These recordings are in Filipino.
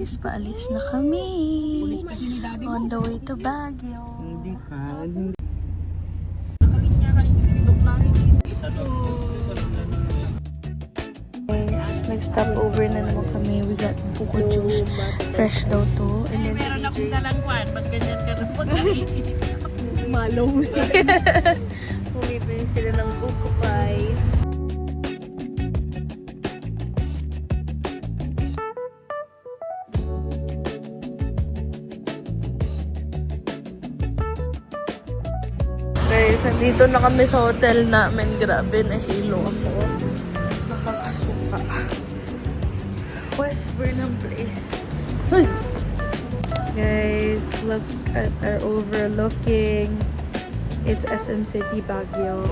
guys, paalis na kami. On the way to Baguio. Hindi ka, hindi. Guys, nag-stop over na naman kami. We got buko juice. Fresh daw to. And then, meron akong dalangwan. Ba't ganyan ka rin? malaw. Bumibili sila ng buko pie. Guys, andito na kami sa hotel namin. Grabe, nahilo ako. Nakakasuka. West Burnham Place. Hey! Guys, look at our overlooking. It's SM City Baguio.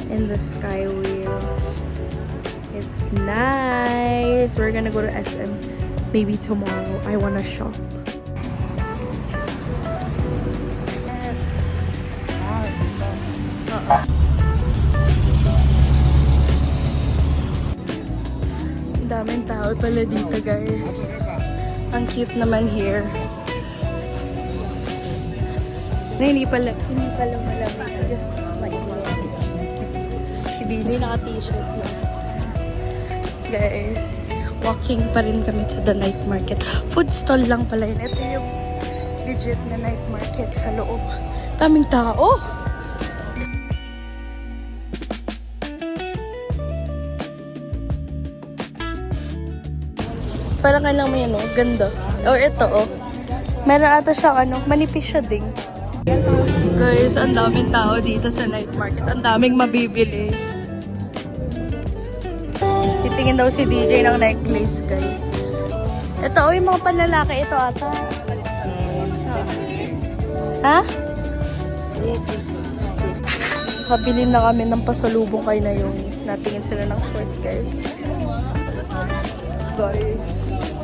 In the Skywheel. It's nice. We're gonna go to SM maybe tomorrow. I wanna shop. Ang daming tao pala dito, guys. Ang cute naman here. Na hindi pala malamig. Si DJ naka-t-shirt na. Guys, walking pa rin kami to the night market. Food stall lang pala yun. Ito yung legit na night market sa loob. Daming tao! Parang kailang may ano, ganda. Or ito, oh. Meron ata siyang ano, manipis siya ding. Guys, ang daming tao dito sa night market. Ang daming mabibili. Titingin daw si DJ ng necklace, guys. Ito, oh, yung mga panlalaki. Ito ata. Ha? Kabili na kami ng pasalubong kay Naomi. Natingin sila ng shorts, guys. Guys,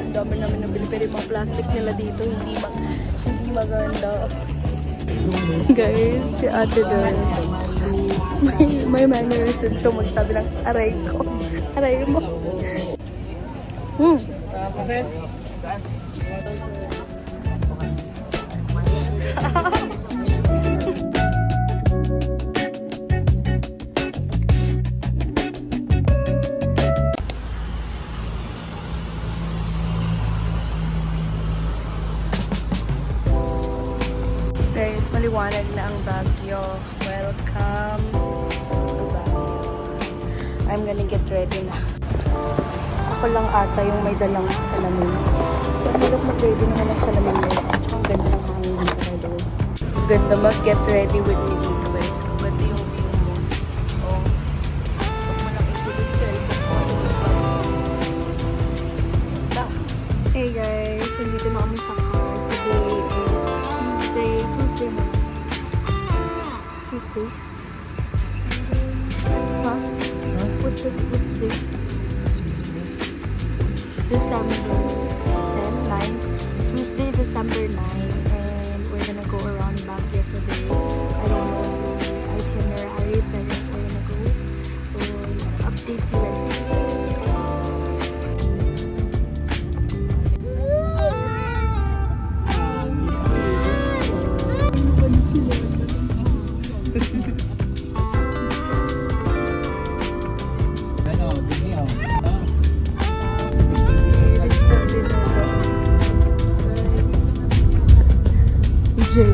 ang dami namin nabili. Pero yung mga plastic nila dito, hindi maganda. Guys, si ate doon. May mannerism siya magsabi ng aray ko. Aray mo. Guys, maliwanag na ang Baguio. Welcome to Baguio. I'm gonna get ready na. Ako lang ata yung may dalang salamin. So, ang hirap mag-ready naman ng salamin guys. Tsaka ang ganda ng hangin dito by the way. Ang ganda mag-get ready with me dito guys. Ang ganda yung view mo. Oh. Huwag mo lang ikulog cellphone ko kasi diba? Hey guys, nandito na kami sa car. Today is Tuesday. Huh? What's day? December 9. Tuesday, December 9. And we're gonna go around Baguio today. I don't know the itinerary, but we're gonna go. We'll update you guys. DJ.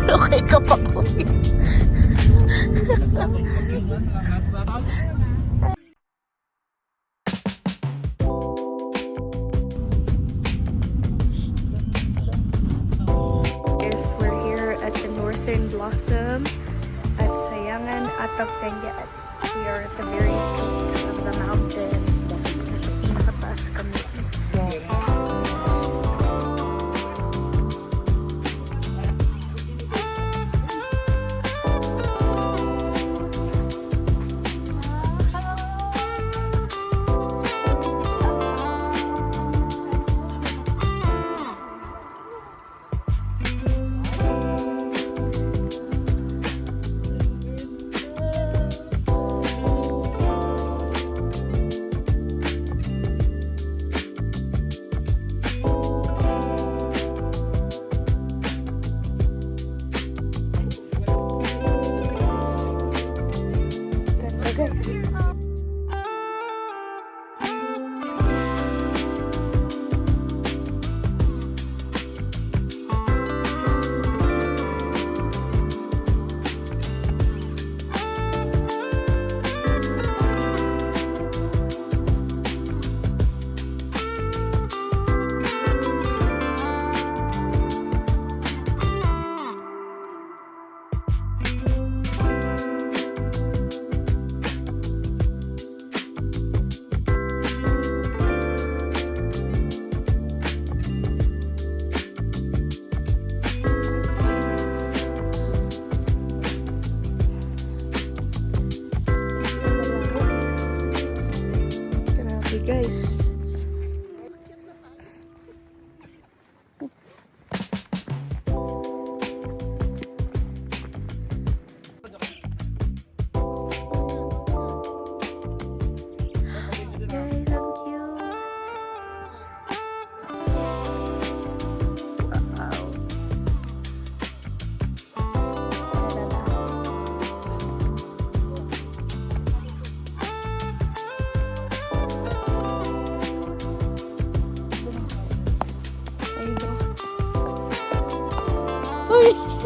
Okay ka pa po. Yes, we're here at the Northern Blossom at Sayangan, Atak, Benguet. We are at the very peak of the mountain. Nasa pinakataas kami.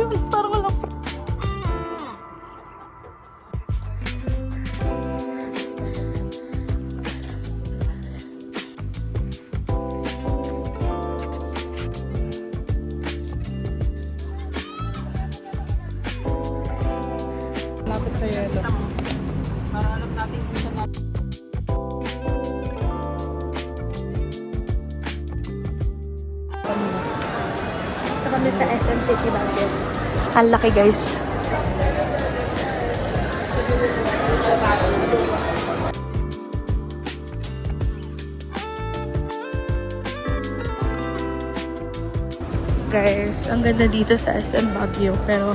yun? Parang walang Lapit sa yelo. Para alam natin kung saan natin. Ito kami sa SM City Baguio. Ang laki guys. Guys, ang ganda dito sa SM Baguio. Pero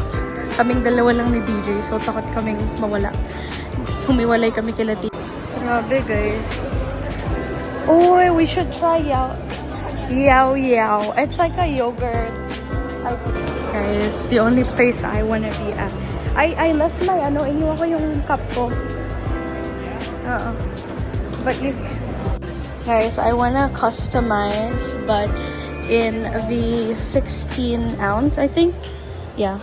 kaming dalawa lang ni DJ. So takot kaming mawala. Humiwalay kami kila DJ. Grabe guys. Oh, we should try out. Yao Yao. It's like a yogurt. Guys, the only place I wanna be at. I left my iniwan ko yung cup ko. But you guys, I wanna customize but in the 16 ounce, I think. Yeah.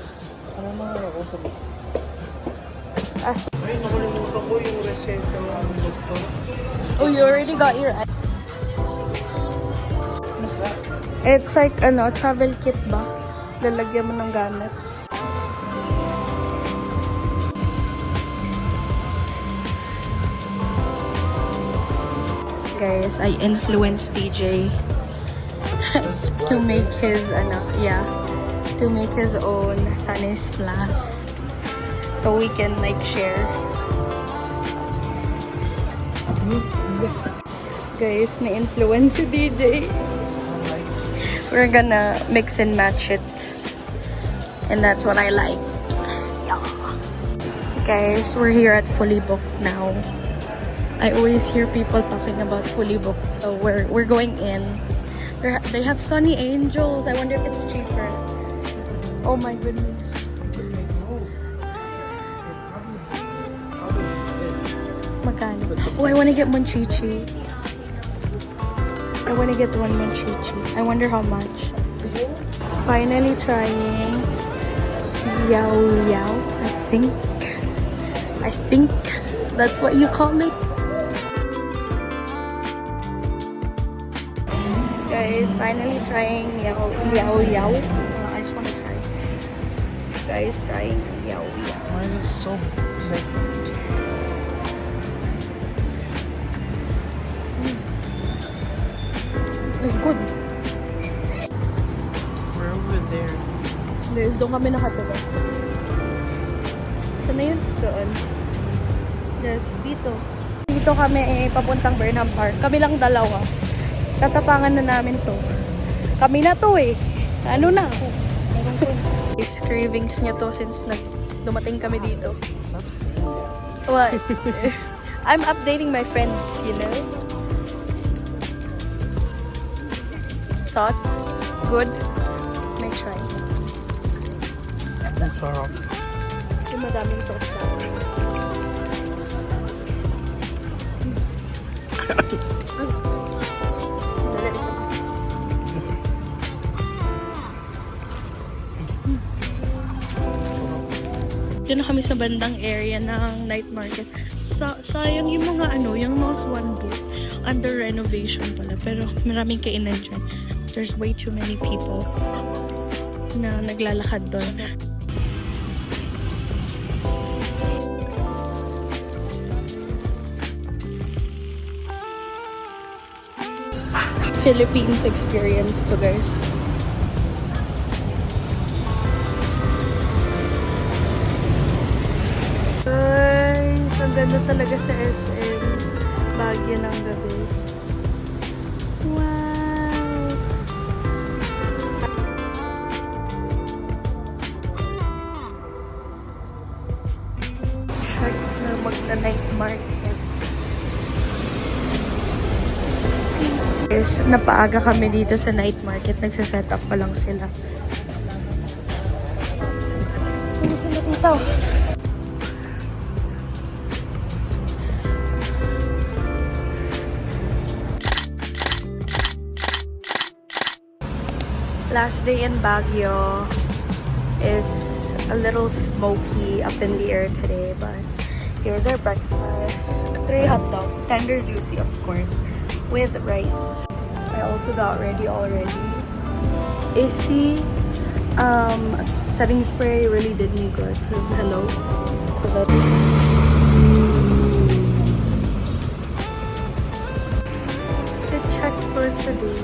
Ano mga open? As Ay, nakalimutan ko yung reseta ng doktor. oh, you already got your What's that? It's like travel kit ba? Lalagyan mo ng gamit. Guys, I influenced DJ to make his to make his own Sunny's flask so we can like share. Guys, na-influence si DJ. We're gonna mix and match it. And that's what I like. Yeah. Guys, we're here at Fully Booked now. I always hear people talking about Fully Booked, so we're going in. They have Sunny Angels. I wonder if it's cheaper. Oh my goodness. Magkano? Oh, I wanna get Monchichi. I wanna get one Monchichi. I wonder how much. Finally trying Yao Yao, I think that's what you call it. Guys, finally trying Yao Yao. I just wanna try. Guys, trying Yao Yao. Why is it so like? It's good. We're over there. Guys, doon kami nakatulog. Saan na yun? Doon. Yes, dito. Dito kami papuntang Burnham Park. Kami lang dalawa. Tatapangan na namin to. Kami na to eh. Ano na? Guys, cravings niya to since dumating kami dito. What? I'm updating my friends, you know? Thoughts? Good? Next try. Ang sarap. Yung madaming sauce na. Dali isa. Diyan na kami sa bandang area ng night market. Sayang yung mga yung mga Swan Boat under renovation pala. Pero maraming kainan dyan. There's way too many people na naglalakad doon. Philippines experience to guys. Guys, ang ganda talaga sa SM Baguio ng gabi. Wow! Short na magna-night market. Guys, napaaga kami dito sa night market. Nagsaset up pa lang sila. Ano sila dito? Last day in Baguio. It's a little smoky up in the air today, but here's our breakfast. 3 hot dog, tender juicy of course, with rice. I also got ready already. AC setting spray really did me good because hello. The check for today.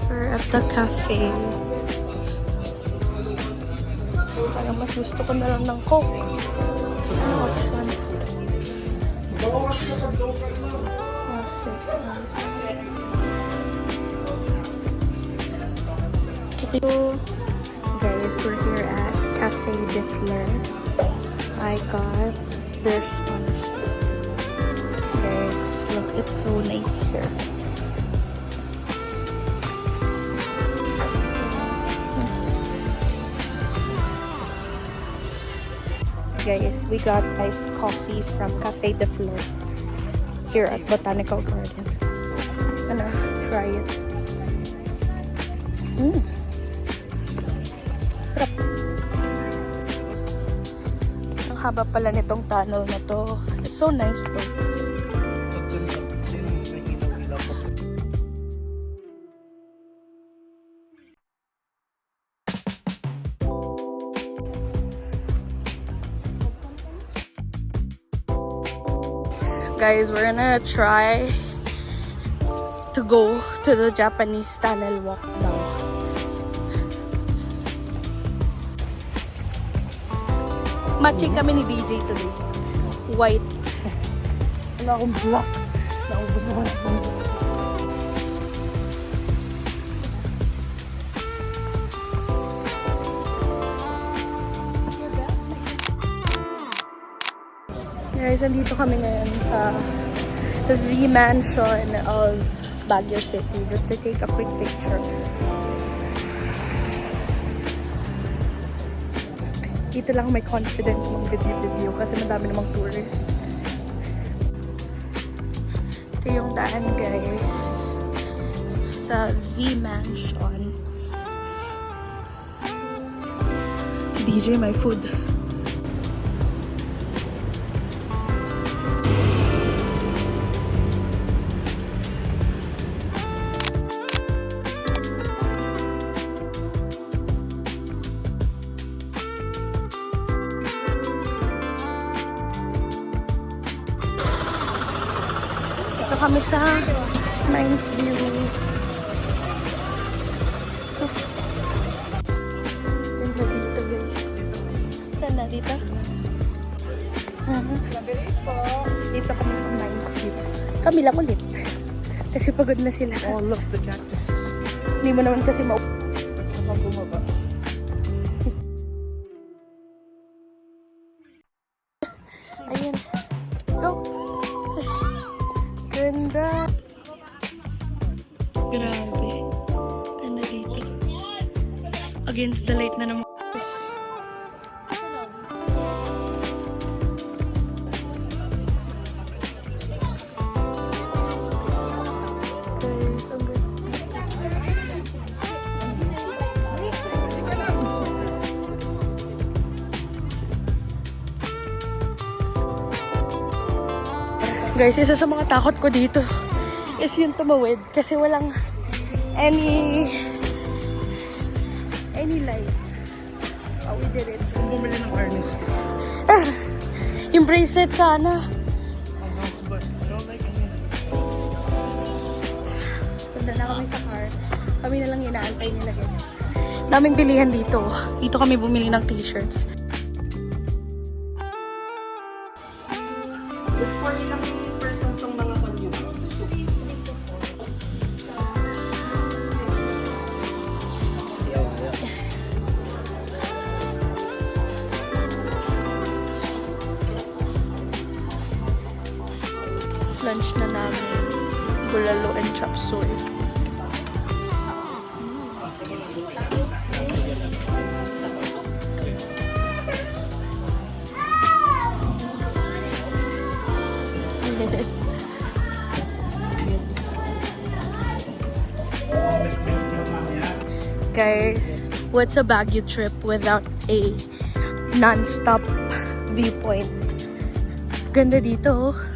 We're at the cafe. Parang mas gusto ko na lang ng Coke. What's one? Classic. So, guys, we're here at Cafe de Fleur. I got their sponge. Guys, look, it's so nice here. Guys, we got iced coffee from Cafe de Fleur here at Botanical Garden. I'm gonna try it. Sarap. Ang haba pala nitong tunnel na to. It's so nice though. Guys, we're gonna try to go to the Japanese tunnel walk now. Matching kami ni DJ today. White. Wala akong black. Naubos naman akong black. Guys, nandito kami ngayon sa the mansion of Baguio City just to take a quick picture. Dito lang may confidence mong video kasi madami namang tourist. Ito yung daan, guys, sa V Mansion. DJ, my food. Ito kami sa Mines View. Ganda dito, guys. Saan na dito? Dito kami sa Mines View. Kami lang ulit. Kasi pagod na sila. Oh, look, the cactuses. Hindi mo naman kasi Saka bumaba. Ayun. Go! Ganda! Grabe. Ganda dito. Against the light na naman. Guys, ang ganda. Guys, isa sa mga takot ko dito is yung tumawid kasi walang any light. Oh, we did it. Kung bumili ng harness. Yung bracelet sana. But I don't like any. Punta na kami sa car. Kami na lang inaantay nila, guys. Daming bilihan dito. Dito kami bumili ng t-shirts. But for ilang person tong mga kanyo? So, Lunch na namin. bulalo and chop suey. Guys, what's a Baguio trip without a non-stop viewpoint? Ganda dito, oh.